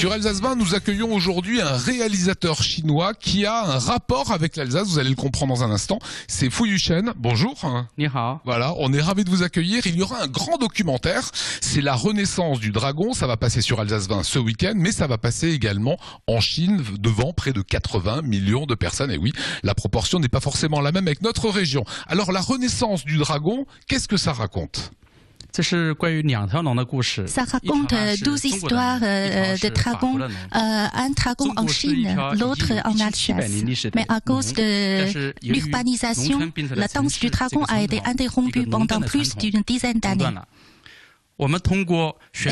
Sur Alsace 20, nous accueillons aujourd'hui un réalisateur chinois qui a un rapport avec l'Alsace. Vous allez le comprendre dans un instant. C'est Fu Yuchen. Bonjour. Ni hao. Voilà, on est ravis de vous accueillir. Il y aura un grand documentaire. C'est la renaissance du dragon. Ça va passer sur Alsace 20 ce week-end, mais ça va passer également en Chine devant près de 80 millions de personnes. Et oui, la proportion n'est pas forcément la même avec notre région. Alors, la renaissance du dragon, qu'est-ce que ça raconte ? Ça raconte 12 histoires de dragons, un dragon en Chine, l'autre en Alsace. Mais à cause de l'urbanisation, la danse du dragon a été interrompue pendant plus d'une dizaine d'années. Et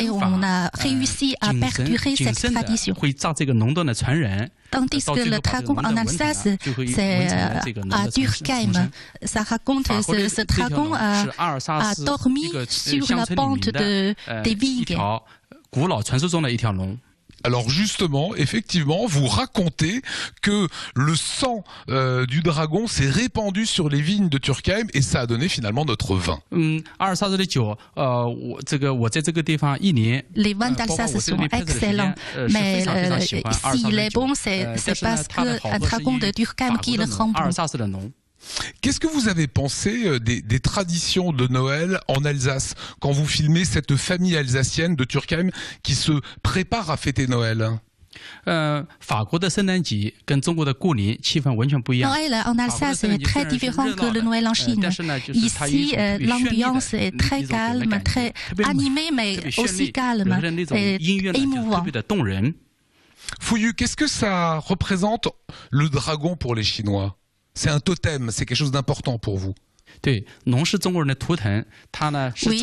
on a réussi à perdurer cette tradition. Tandis que le dragon en Alsace, c'est à Durkheim. Ça raconte que ce dragon a dormi sur la pente des vignes. Alors justement, effectivement, vous racontez que le sang du dragon s'est répandu sur les vignes de Durkheim et ça a donné finalement notre vin. Les vins d'Alsace sont excellents, mais s'il est bon, c'est parce qu'un dragon de Durkheim qui le rend bon. Qu'est-ce que vous avez pensé des traditions de Noël en Alsace quand vous filmez cette famille alsacienne de Durkheim qui se prépare à fêter Noël ? Noël en Alsace est très différent que le Noël en Chine. Ici, l'ambiance est très calme, très animée, mais aussi calme et émouvant. Fu Yu, qu'est-ce que ça représente le dragon pour les Chinois ? C'est un totem, c'est quelque chose d'important pour vous. Oui,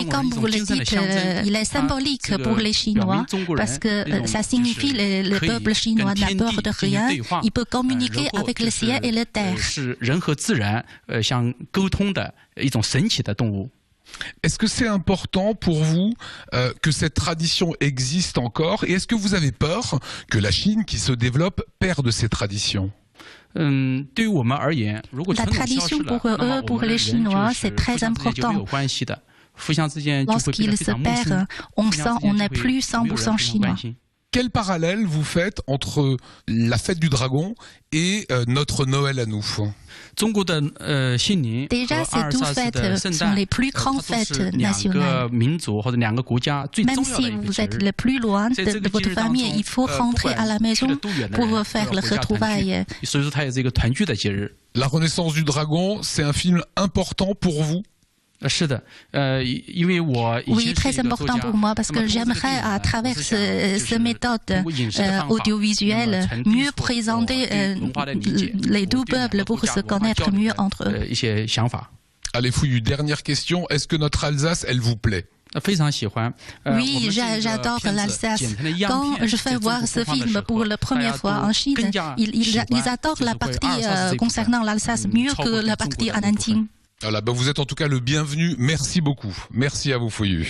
comme vous le dites, il est symbolique pour les Chinois parce que ça signifie que le peuple chinois n'a peur de rien. Il peut communiquer avec le ciel et la terre. Est-ce que c'est important pour vous que cette tradition existe encore? Et est-ce que vous avez peur que la Chine qui se développe perde ses traditions? La tradition pour eux, pour les Chinois, c'est très important. Lorsqu'ils se perdent, on sent qu'on n'est plus 100% chinois. Quel parallèle vous faites entre la fête du dragon et notre Noël à nous? Déjà, ces deux fêtes sont les plus grandes fêtes nationales. Même si vous êtes le plus loin de votre famille, il faut rentrer à la maison pour faire le retrouvaille. La renaissance du dragon, c'est un film important pour vous? Oui, très important pour moi parce que j'aimerais à travers cette méthode audiovisuelle mieux présenter les deux peuples pour se connaître mieux entre eux. Allez, Fu Yu, dernière question, est-ce que notre Alsace, elle vous plaît? Oui, j'adore l'Alsace. Quand je fais voir ce film pour la première fois en Chine, ils adorent la partie concernant l'Alsace mieux que la partie en Nanjing. Voilà, ben vous êtes en tout cas le bienvenu. Merci beaucoup. Merci à vous, Fu Yu.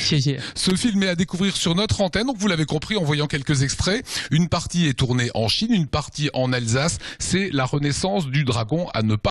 Ce film est à découvrir sur notre antenne. Donc vous l'avez compris en voyant quelques extraits. Une partie est tournée en Chine, une partie en Alsace. C'est la renaissance du dragon à ne pas